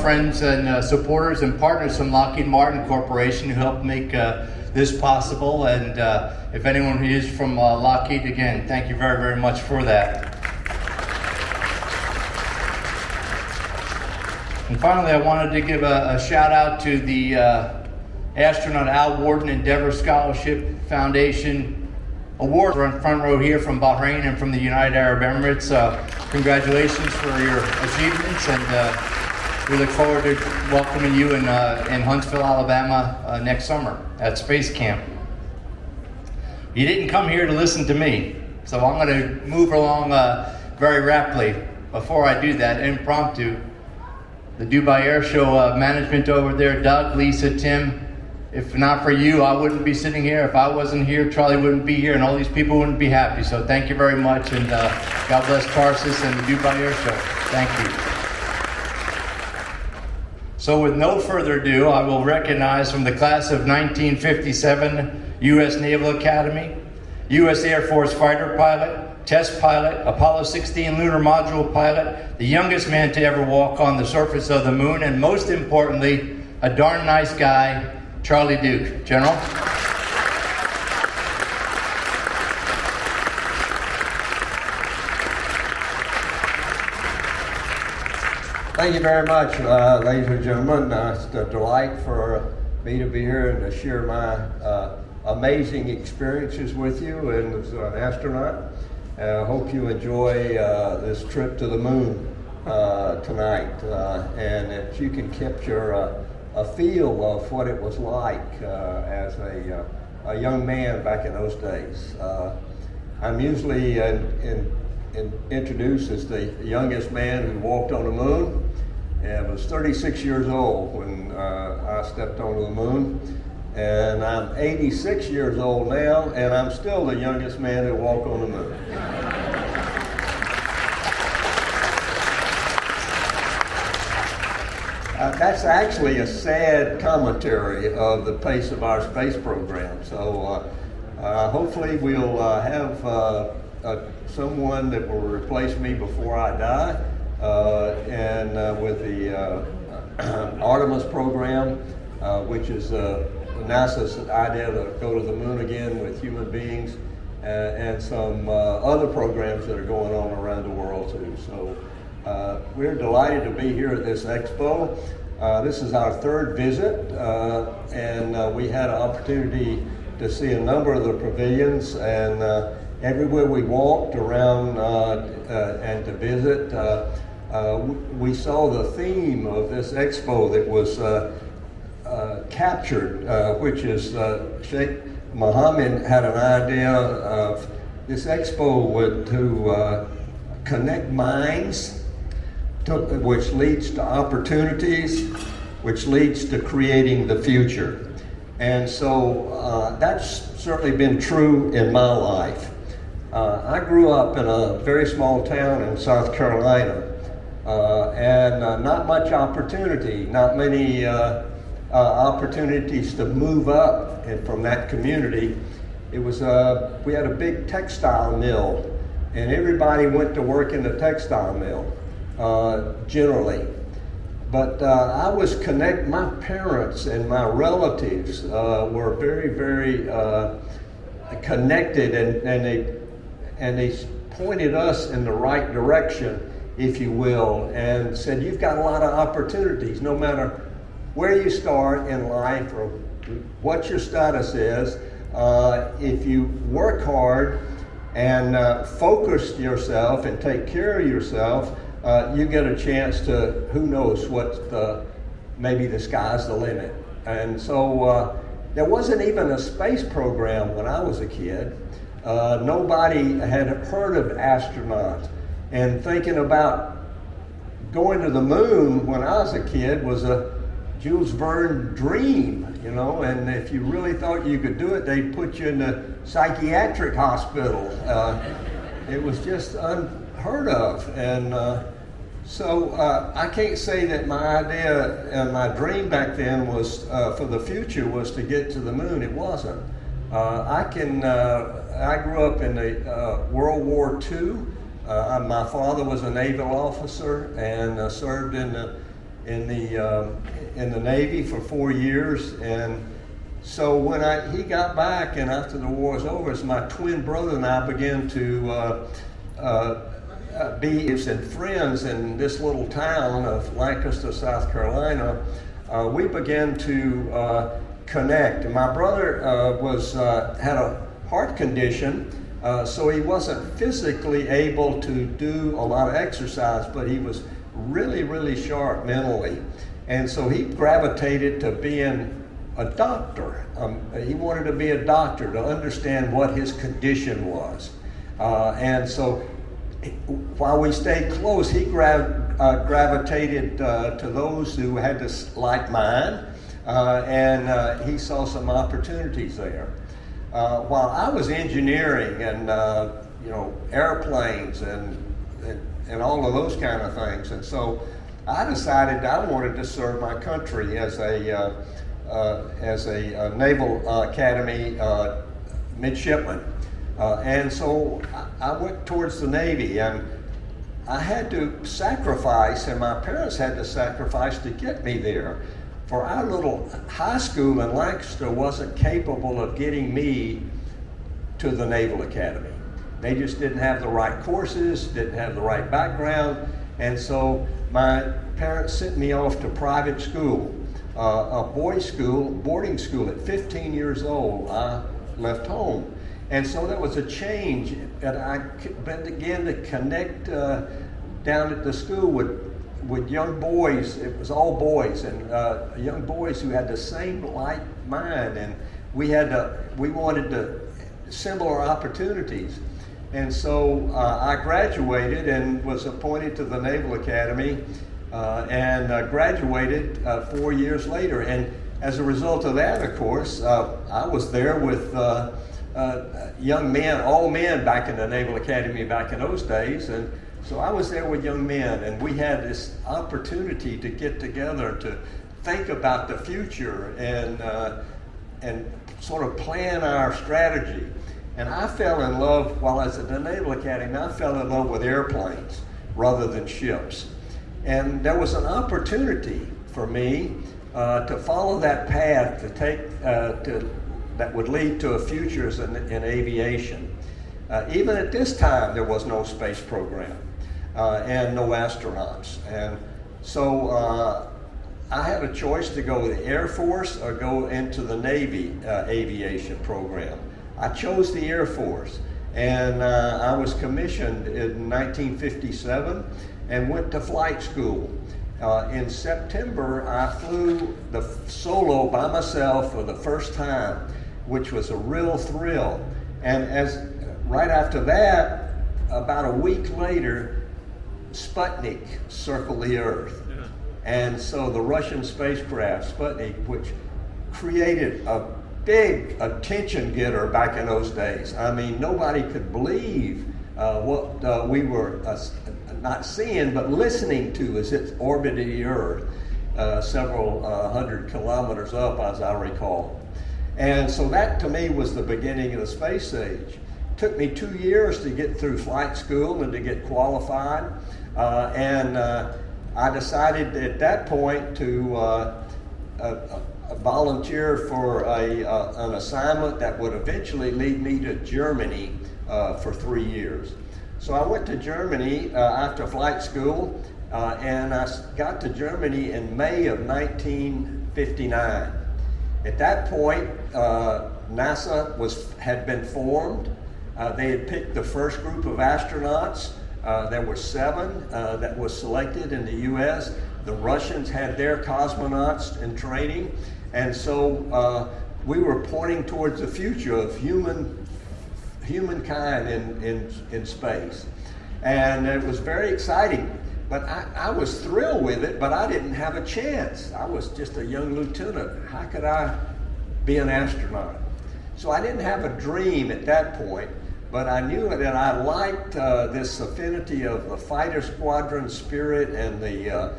friends and supporters and partners from Lockheed Martin Corporation who helped make this possible. And if anyone is from Lockheed, again, thank you very, very much for that. And finally, I wanted to give a shout out to the Astronaut Al Worden Endeavor Scholarship Foundation Award. We're on front row here from Bahrain and from the United Arab Emirates. Congratulations for your achievements, and we look forward to welcoming you in Huntsville, Alabama next summer at Space Camp. You didn't come here to listen to me, so I'm going to move along very rapidly. Before I do that, impromptu, the Dubai Air Show management over there, Doug, Lisa, Tim, if not for you, I wouldn't be sitting here. If I wasn't here, Charlie wouldn't be here, and all these people wouldn't be happy. So thank you very much, and God bless Tarsus and the Dubai Air Show. Thank you. So with no further ado, I will recognize from the class of 1957 U.S. Naval Academy, U.S. Air Force fighter pilot, test pilot, Apollo 16 lunar module pilot, the youngest man to ever walk on the surface of the moon, and most importantly, a darn nice guy, Charlie Duke. General. Thank you very much, ladies and gentlemen. It's a delight for me to be here and to share my amazing experiences with you and as an astronaut. I hope you enjoy this trip to the moon tonight, and that you can capture a feel of what it was like as a young man back in those days. I'm usually introduced as the youngest man who walked on the moon, and I was 36 years old when I stepped onto the moon. And I'm 86 years old now, and I'm still the youngest man who walked on the moon. That's actually a sad commentary of the pace of our space program. So hopefully we'll have someone that will replace me before I die, and with the Artemis program, which is NASA's idea to go to the moon again with human beings, and some other programs that are going on around the world too. So we're delighted to be here at this expo. This is our third visit, and we had an opportunity to see a number of the pavilions, and everywhere we walked around and to visit, we saw the theme of this expo that was captured, which is Sheikh Mohammed had an idea of this expo to connect minds, which leads to opportunities, which leads to creating the future. And so that's certainly been true in my life. I grew up in a very small town in South Carolina, and not much opportunity, not many opportunities to move up and from that community. It was we had a big textile mill, and everybody went to work in the textile mill generally. But I was my parents and my relatives were very, very connected, and they pointed us in the right direction, if you will, and said, you've got a lot of opportunities, no matter where you start in life or what your status is. If you work hard and focus yourself and take care of yourself, you get a chance to, who knows what, maybe the sky's the limit. And so there wasn't even a space program when I was a kid. Nobody had heard of astronauts, and thinking about going to the moon when I was a kid was a Jules Verne dream, you know, and if you really thought you could do it, they'd put you in a psychiatric hospital. It was just unheard of. And so I can't say that my idea and my dream back then was for the future was to get to the moon. It wasn't. I grew up in the World War II. My father was a naval officer and served in in the Navy for 4 years. And so when he got back, and after the war was over, as my twin brother and I began to be friends in this little town of Lancaster, South Carolina, we began to connect. And my brother had a heart condition, so he wasn't physically able to do a lot of exercise, but he was really, really sharp mentally. And so he gravitated to being a doctor. He wanted to be a doctor to understand what his condition was. And so while we stayed close, he gravitated to those who had this like mind, and he saw some opportunities there. While I was engineering and airplanes and all of those kind of things, and so I decided I wanted to serve my country as a Naval Academy midshipman. And so I went towards the Navy, and I had to sacrifice, and my parents had to sacrifice to get me there. For our little high school in Lancaster wasn't capable of getting me to the Naval Academy. They just didn't have the right courses, didn't have the right background, and so my parents sent me off to private school, a boys' school, boarding school. At 15 years old, I left home. And so there was a change, and I began to connect down at the school with young boys. It was all boys, and young boys who had the same like mind, and we wanted similar opportunities. And so I graduated and was appointed to the Naval Academy, and graduated 4 years later. And as a result of that, of course, I was there with young men, all men back in the Naval Academy back in those days. And so I was there with young men, and we had this opportunity to get together to think about the future and sort of plan our strategy. And I fell in love, while I was at the Naval Academy, I fell in love with airplanes rather than ships. And there was an opportunity for me to follow that path to take that would lead to a future in aviation. Even at this time, there was no space program and no astronauts. And so I had a choice to go to the Air Force or go into the Navy aviation program. I chose the Air Force, and I was commissioned in 1957 and went to flight school. In September, I flew solo by myself for the first time, which was a real thrill. And right after that, about a week later, Sputnik circled the Earth. Yeah. And so the Russian spacecraft, Sputnik, which created a big attention getter back in those days. I mean, nobody could believe what we were not seeing, but listening to as it orbited the Earth several hundred kilometers up, as I recall. And so that to me was the beginning of the space age. It took me 2 years to get through flight school and to get qualified. And I decided at that point to volunteer for an assignment that would eventually lead me to Germany for 3 years. So I went to Germany after flight school, and I got to Germany in May of 1959. At that point, NASA had been formed. They had picked the first group of astronauts. There were 7 that was selected in the U.S. The Russians had their cosmonauts in training. And so we were pointing towards the future of humankind in space. And it was very exciting. But I was thrilled with it, but I didn't have a chance. I was just a young lieutenant. How could I be an astronaut? So I didn't have a dream at that point, but I knew that I liked this affinity of the fighter squadron spirit and the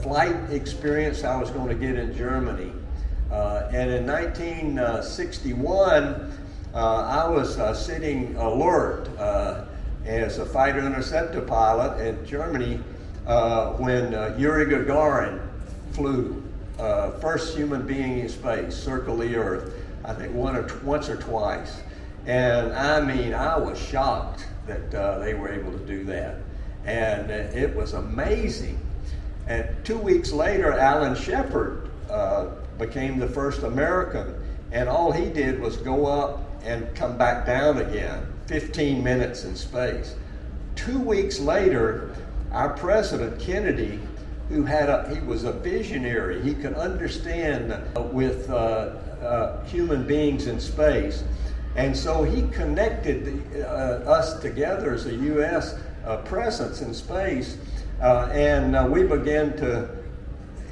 flight experience I was going to get in Germany. And in 1961, I was sitting alert as a fighter interceptor pilot in Germany when Yuri Gagarin flew, first human being in space, circle the Earth, I think once or twice. And I mean, I was shocked that they were able to do that. And it was amazing. And 2 weeks later, Alan Shepard became the first American. And all he did was go up and come back down again, 15 minutes in space. 2 weeks later, our President Kennedy, who he was a visionary, he could understand with human beings in space. And so he connected us together as a U.S. Presence in space, and we began to,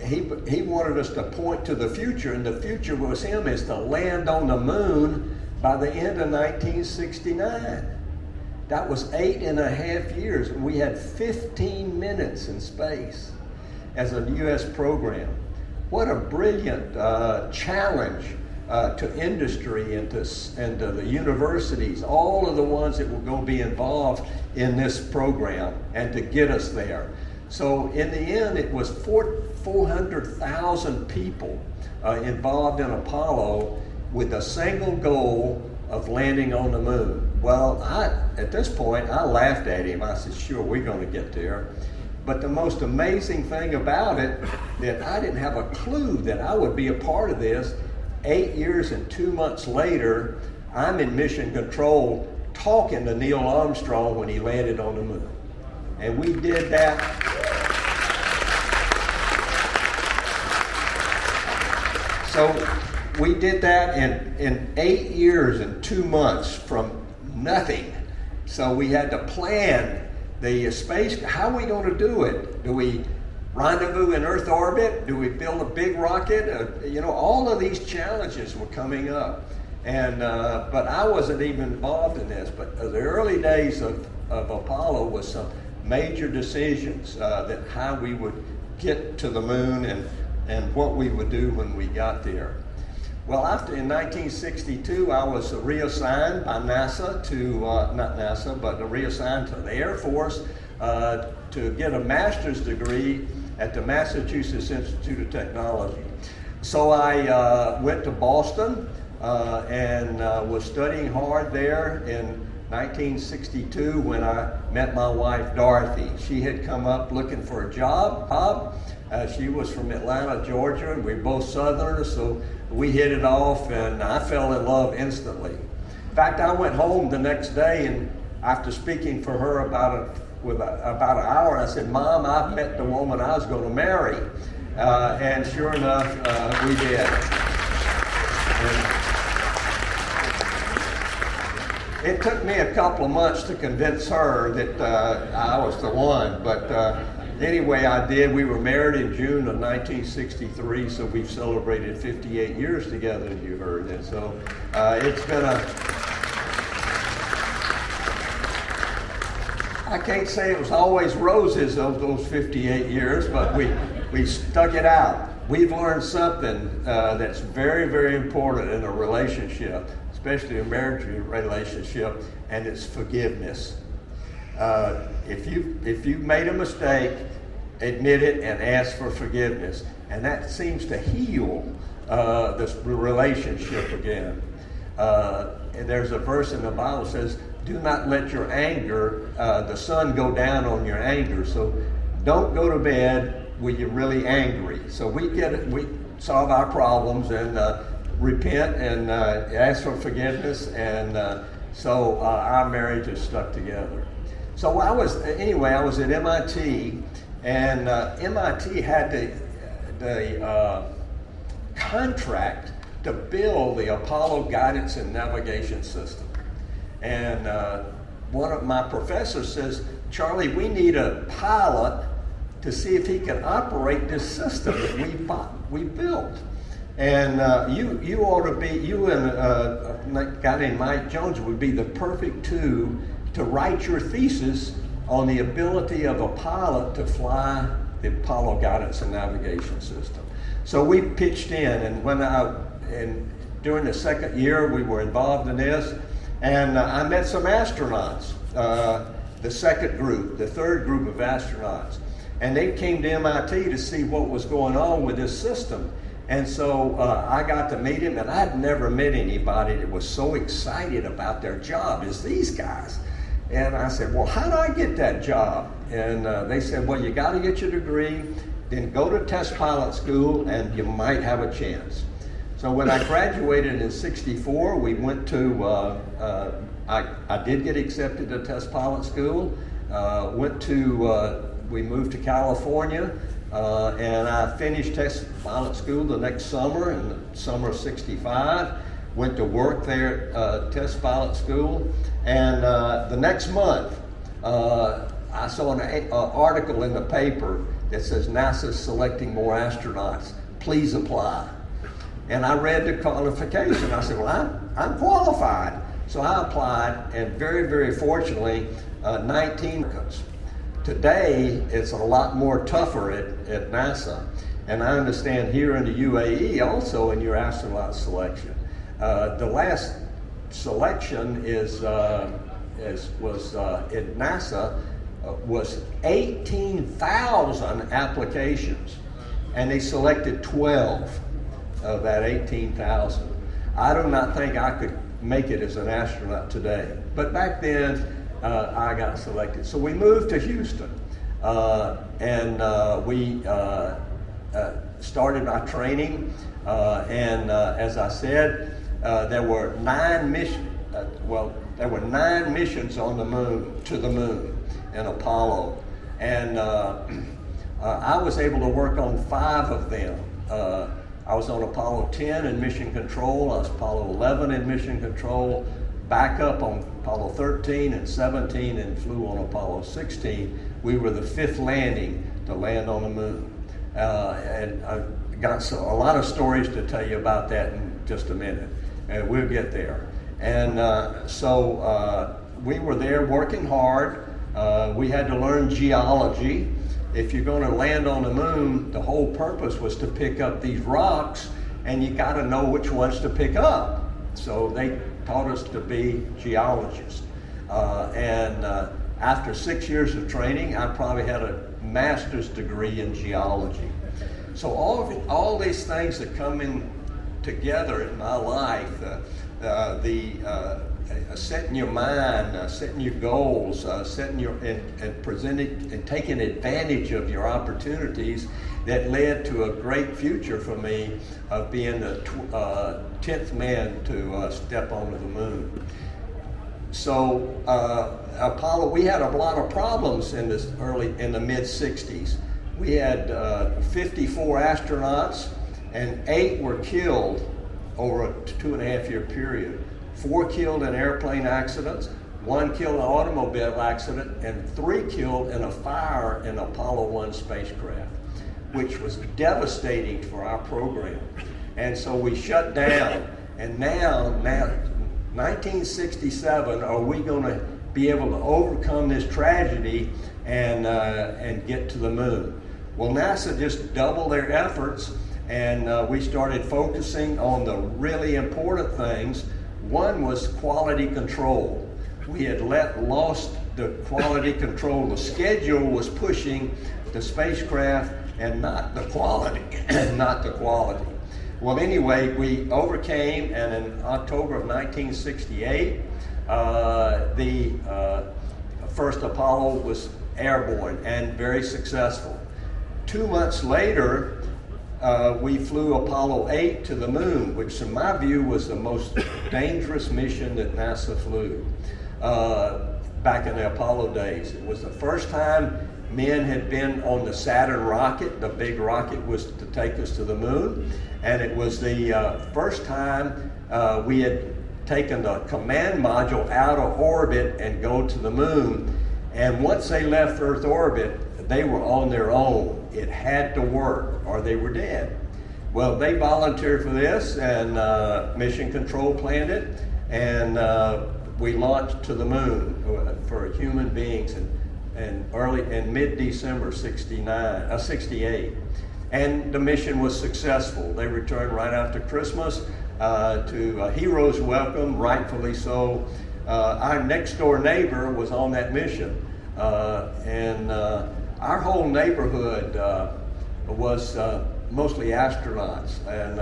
he wanted us to point to the future, and the future was him is to land on the moon by the end of 1969. That was 8.5 years, and we had 15 minutes in space as a U.S. program. What a brilliant challenge to industry and to the universities, all of the ones that were going to be involved in this program and to get us there. So in the end, it was 400,000 people involved in Apollo with a single goal of landing on the moon. Well, at this point, I laughed at him. I said, sure, we're going to get there. But the most amazing thing about it, that I didn't have a clue that I would be a part of this. 8 years and 2 months later, I'm in mission control talking to Neil Armstrong when he landed on the moon. And we did that. So we did that in 8 years and 2 months from nothing. So we had to plan the space. How are we going to do it? Do we rendezvous in Earth orbit? Do we build a big rocket? All of these challenges were coming up. And but I wasn't even involved in this. But the early days of Apollo was some major decisions that how we would get to the moon and what we would do when we got there. Well, in 1962, I was reassigned by NASA to, not NASA, but reassigned to the Air Force to get a master's degree at the Massachusetts Institute of Technology. So I went to Boston and was studying hard there in 1962 when I met my wife, Dorothy. She had come up looking for a job. She was from Atlanta, Georgia, and we're both Southerners, so we hit it off, and I fell in love instantly. In fact, I went home the next day, and after speaking for her about an hour, I said, Mom, I've met the woman I was going to marry. And sure enough, we did. It took me a couple of months to convince her that I was the one, but anyway, I did. We were married in June of 1963, so we've celebrated 58 years together, as you heard. And so it's been I can't say it was always roses of those 58 years, but we stuck it out. We've learned something that's very, very important in a relationship, especially a marriage relationship, and it's forgiveness. If you've made a mistake, admit it and ask for forgiveness. And that seems to heal this relationship again. And there's a verse in the Bible that says, do not let your anger, the sun go down on your anger. So don't go to bed when you're really angry. So we solve our problems and repent and ask for forgiveness. And so our marriage is stuck together. So I was at MIT, and MIT had the contract to build the Apollo guidance and navigation system. And one of my professors says, Charlie, we need a pilot to see if he can operate this system that we built. And you ought to be, you and a guy named Mike Jones would be the perfect two to write your thesis on the ability of a pilot to fly the Apollo guidance and navigation system. So we pitched in, and during the second year we were involved in this, and I met some astronauts, the second group, the third group of astronauts. And they came to MIT to see what was going on with this system. And so I got to meet him, and I'd never met anybody that was so excited about their job as these guys. And I said, well, how do I get that job? And they said, well, you got to get your degree, then go to test pilot school, and you might have a chance. So when I graduated in '64, we went to, I did get accepted to test pilot school, we moved to California, and I finished test pilot school the next summer, in the summer of '65. Went to work there at test pilot school, and the next month, I saw an article in the paper that says NASA's selecting more astronauts. Please apply. And I read the qualification. I said, well, I'm qualified. So I applied, and very, very fortunately, 19 applicants. Today, it's a lot more tougher at NASA. And I understand here in the UAE also in your astronaut selection. The last selection was at NASA was 18,000 applications, and they selected 12 of that 18,000. I do not think I could make it as an astronaut today, but back then I got selected. So we moved to Houston, and we started our training, and as I said, there were 9 missions. There were 9 missions on the moon, to the moon, in Apollo, and I was able to work on 5 of them. I was on Apollo 10 in mission control. I was Apollo 11 in mission control. Back up on Apollo 13 and 17, and flew on Apollo 16. We were the 5th landing to land on the moon, and I've got a lot of stories to tell you about that in just a minute. And we'll get there. And so we were there working hard. We had to learn geology. If you're going to land on the moon, the whole purpose was to pick up these rocks, and you got to know which ones to pick up. So they taught us to be geologists. And after 6 years of training, I probably had a master's degree in geology. So all these things that come in together in my life, setting your mind, setting your goals, and presenting and taking advantage of your opportunities, that led to a great future for me of being the 10th man to step onto the moon. So Apollo, we had a lot of problems in the mid '60s. We had 54 astronauts, and 8 were killed over a 2.5-year period. 4 killed in airplane accidents, 1 killed in an automobile accident, and 3 killed in a fire in Apollo 1 spacecraft, which was devastating for our program. And so we shut down, and now 1967, are we going to be able to overcome this tragedy and get to the moon? Well, NASA just doubled their efforts, and we started focusing on the really important things. One was quality control. We had lost the quality control. The schedule was pushing the spacecraft and not the quality, not the quality. Well, anyway, we overcame, and in October of 1968, the first Apollo was airborne and very successful. 2 months later, we flew Apollo 8 to the moon, which in my view was the most dangerous mission that NASA flew back in the Apollo days. It was the first time men had been on the Saturn rocket. The big rocket was to take us to the moon. And it was the first time we had taken the command module out of orbit and go to the moon. And once they left Earth orbit, they were on their own. It had to work or they were dead. Well, they volunteered for this, and Mission Control planned it, and we launched to the moon for human beings in mid-December 68. And the mission was successful. They returned right after Christmas to a hero's welcome, rightfully so. Our next door neighbor was on that mission, and our whole neighborhood was mostly astronauts. And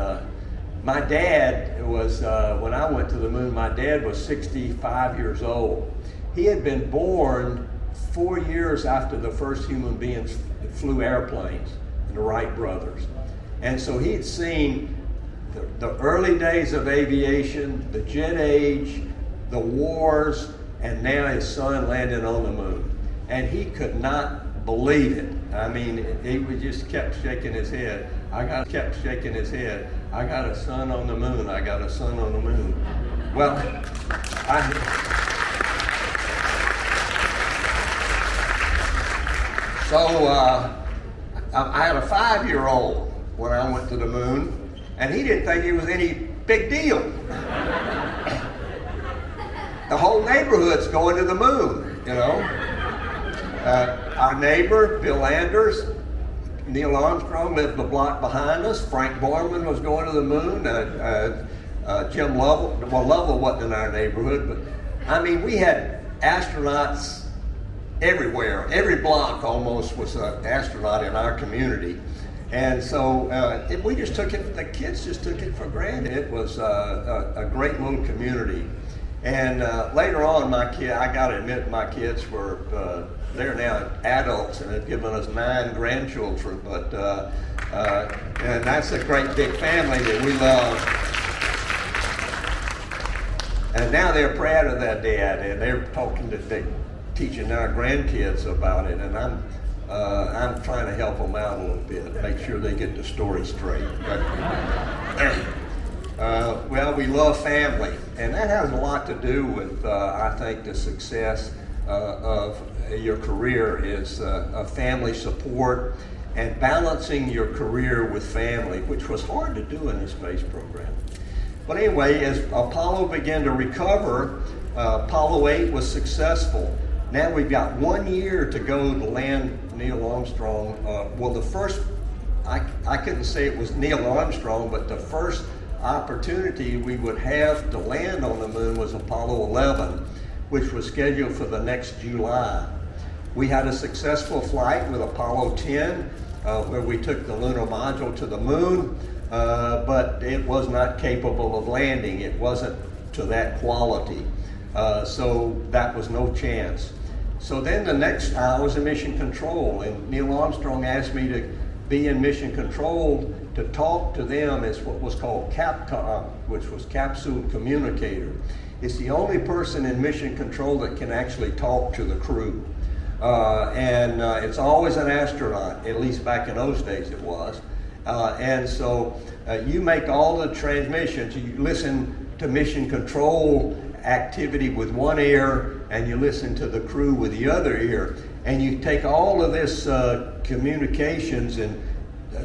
my dad was, when I went to the moon, my dad was 65 years old. He had been born 4 years after the first human beings flew airplanes, the Wright brothers. And so he'd seen the early days of aviation, the jet age, the wars, and now his son landed on the moon. And he could not believe it. I mean, he just kept shaking his head. Kept shaking his head. I got a son on the moon. I got a son on the moon. Well, I had a 5-year-old when I went to the moon, and he didn't think it was any big deal. The whole neighborhood's going to the moon, you know. Our neighbor, Bill Anders, Neil Armstrong lived a block behind us. Frank Borman was going to the moon. Jim Lovell, well, Lovell wasn't in our neighborhood, but I mean, we had astronauts everywhere. Every block almost was an astronaut in our community. And so we just took it, the kids just took it for granted. It was a great little community. And later on, I got to admit, my kids were, they're now adults and have given us 9 grandchildren. But and that's a great big family that we love. And now they're proud of their dad, and they're teaching our grandkids about it. And I'm trying to help them out a little bit, make sure they get the story straight. Well, we love family, and that has a lot to do with, I think, the success of your career is family support and balancing your career with family, which was hard to do in the space program. But anyway, as Apollo began to recover, Apollo 8 was successful. Now we've got 1 year to go to land Neil Armstrong. Well, the first, I couldn't say it was Neil Armstrong, but the first opportunity we would have to land on the moon was Apollo 11, which was scheduled for the next July. We had a successful flight with Apollo 10, where we took the lunar module to the moon, but it was not capable of landing. It wasn't to that quality. So that was no chance. So then I was in mission control, and Neil Armstrong asked me to be in mission control to talk to them as what was called CAPCOM, which was Capsule Communicator. It's the only person in mission control that can actually talk to the crew. And it's always an astronaut, at least back in those days it was. And so you make all the transmissions, you listen to mission control activity with one ear, and you listen to the crew with the other ear. And you take all of this communications and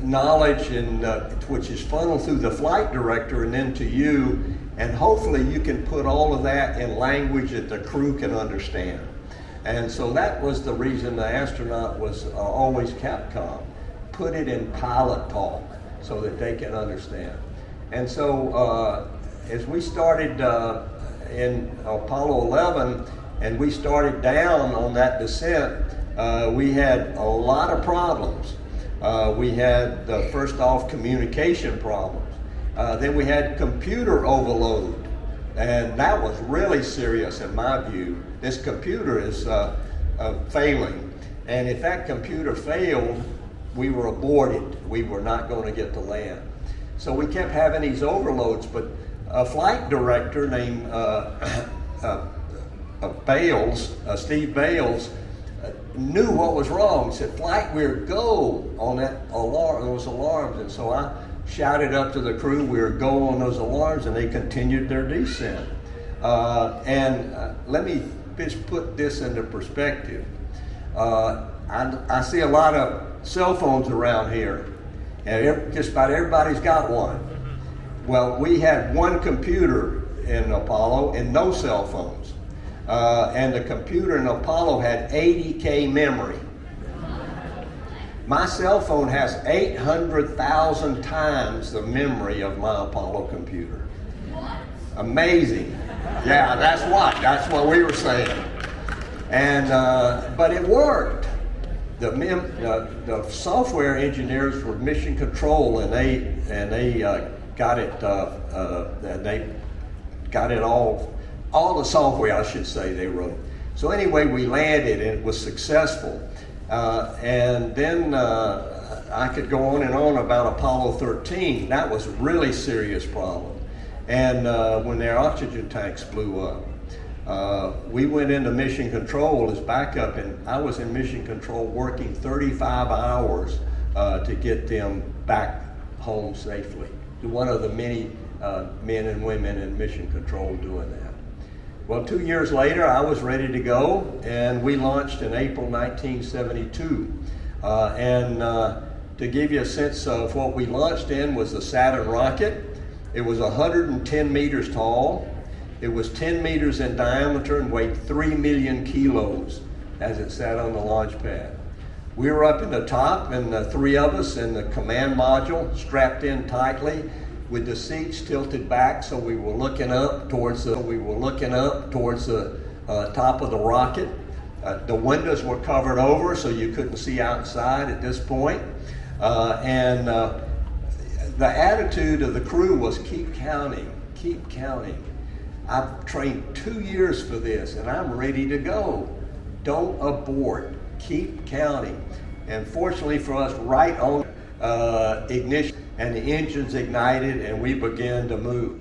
knowledge, and which is funneled through the flight director and then to you, and hopefully you can put all of that in language that the crew can understand. And so that was the reason the astronaut was always Capcom. Put it in pilot talk so that they can understand. And so as we started in Apollo 11 and we started down on that descent, we had a lot of problems. We had, first off, communication problems. Then we had computer overload, and that was really serious in my view. This computer is failing, and if that computer failed, we were aborted. We were not going to get to land. So we kept having these overloads, but a flight director named Steve Bales, knew what was wrong. He said, "Flight, we're go" on that alarm, those alarms. And so I shouted up to the crew, "We're go" on those alarms, and they continued their descent. Let me just put this into perspective. I see a lot of cell phones around here, and just about everybody's got one. Well, we had one computer in Apollo and no cell phones. And the computer in Apollo had 80K memory. My cell phone has 800,000 times the memory of my Apollo computer. Amazing. Yeah, that's what we were saying. And but it worked. the software engineers were mission control, and they got it all the software, I should say, they wrote. So anyway, we landed and it was successful. And then I could go on and on about Apollo 13. That was a really serious problem. And when their oxygen tanks blew up, we went into mission control as backup, and I was in mission control working 35 hours to get them back home safely. One of the many men and women in mission control doing that. Well, 2 years later, I was ready to go, and we launched in April 1972. To give you a sense of what we launched in was the Saturn rocket. It was 110 meters tall. It was 10 meters in diameter and weighed 3 million kilos as it sat on the launch pad. We were up in the top, and the three of us in the command module, strapped in tightly, with the seats tilted back, so we were looking up towards the top of the rocket. The windows were covered over, so you couldn't see outside at this point. The attitude of the crew was keep counting, keep counting. I've trained 2 years for this, and I'm ready to go. Don't abort, keep counting. And fortunately for us, right on ignition, and the engines ignited, and we began to move.